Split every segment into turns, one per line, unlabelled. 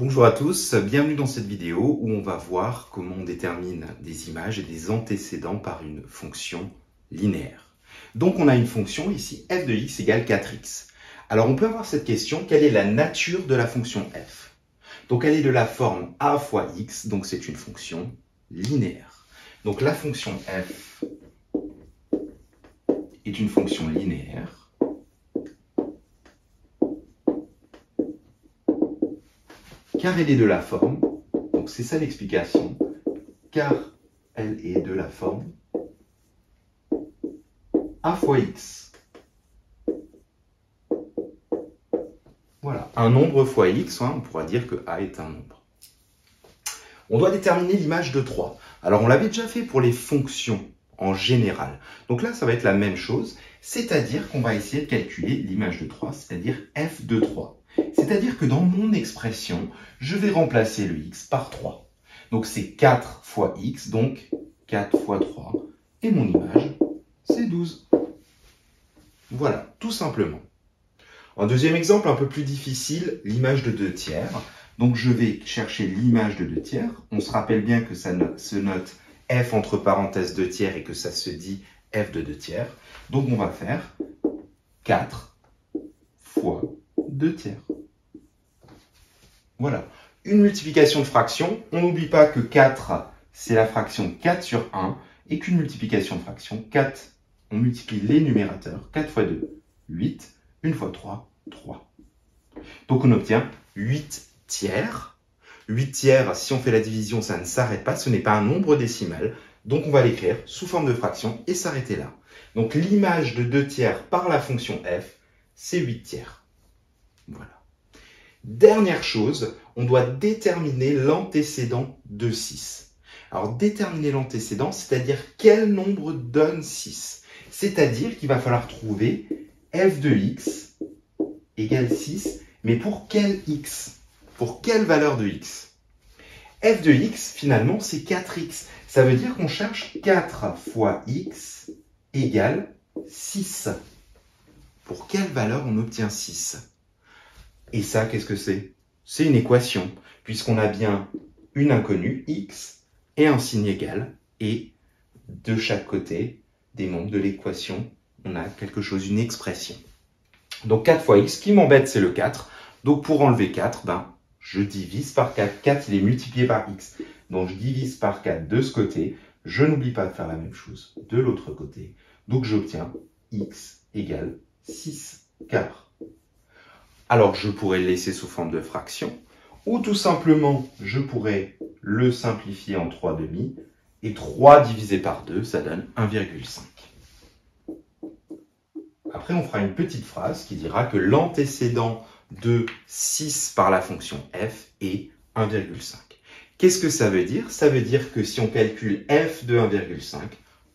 Bonjour à tous, bienvenue dans cette vidéo où on va voir comment on détermine des images et des antécédents par une fonction linéaire. Donc on a une fonction ici, f de x égale 4x. Alors on peut avoir cette question, quelle est la nature de la fonction f? Donc elle est de la forme a fois x, donc c'est une fonction linéaire. Donc la fonction f est une fonction linéaire car elle est de la forme, donc c'est ça l'explication, car elle est de la forme a fois x. Voilà, un nombre fois x, on pourra dire que a est un nombre. On doit déterminer l'image de 3. Alors on l'avait déjà fait pour les fonctions en général. Donc là, ça va être la même chose, c'est-à-dire qu'on va essayer de calculer l'image de 3, c'est-à-dire f de 3. C'est-à-dire que dans mon expression, je vais remplacer le x par 3. Donc c'est 4 fois x, donc 4 fois 3. Et mon image, c'est 12. Voilà, tout simplement. Un deuxième exemple un peu plus difficile, l'image de 2 tiers. Donc je vais chercher l'image de 2 tiers. On se rappelle bien que ça se note f entre parenthèses 2 tiers et que ça se dit f de 2 tiers. Donc on va faire 4 fois 2 tiers. Voilà. Une multiplication de fractions. On n'oublie pas que 4, c'est la fraction 4 sur 1. Et qu'une multiplication de fractions, 4, on multiplie les numérateurs. 4 fois 2, 8. 1 fois 3, 3. Donc on obtient 8 tiers. 8 tiers, si on fait la division, ça ne s'arrête pas. Ce n'est pas un nombre décimal. Donc on va l'écrire sous forme de fraction et s'arrêter là. Donc l'image de 2 tiers par la fonction f, c'est 8 tiers. Voilà. Dernière chose, on doit déterminer l'antécédent de 6. Alors déterminer l'antécédent, c'est-à-dire quel nombre donne 6. C'est-à-dire qu'il va falloir trouver f de x égale 6, mais pour quel x? Pour quelle valeur de x? F de x, finalement, c'est 4x. Ça veut dire qu'on cherche 4 fois x égale 6. Pour quelle valeur on obtient 6? Et ça, qu'est-ce que c'est? C'est une équation, puisqu'on a bien une inconnue, x, et un signe égal, et de chaque côté des membres de l'équation, on a quelque chose, une expression. Donc 4 fois x, ce qui m'embête, c'est le 4. Donc pour enlever 4, je divise par 4. 4, il est multiplié par x. Donc je divise par 4 de ce côté. Je n'oublie pas de faire la même chose de l'autre côté. Donc j'obtiens x égale 6 quarts. Alors, je pourrais le laisser sous forme de fraction, ou tout simplement, je pourrais le simplifier en 3 demi, et 3 divisé par 2, ça donne 1,5. Après, on fera une petite phrase qui dira que l'antécédent de 6 par la fonction f est 1,5. Qu'est-ce que ça veut dire? Ça veut dire que si on calcule f de 1,5,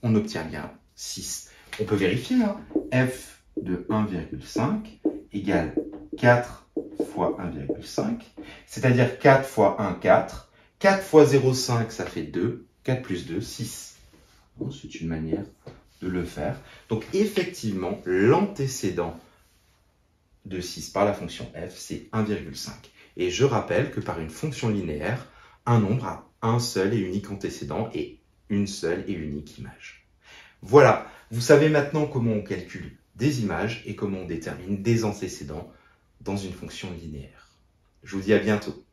on obtient bien 6. On peut vérifier, f de 1,5 égale 4 fois 1,5, c'est-à-dire 4 fois 1, 4. 4 fois 0,5, ça fait 2. 4 plus 2, 6. Bon, c'est une manière de le faire. Donc, effectivement, l'antécédent de 6 par la fonction f, c'est 1,5. Et je rappelle que par une fonction linéaire, un nombre a un seul et unique antécédent et une seule et unique image. Voilà, vous savez maintenant comment on calcule des images et comment on détermine des antécédents dans une fonction linéaire. Je vous dis à bientôt.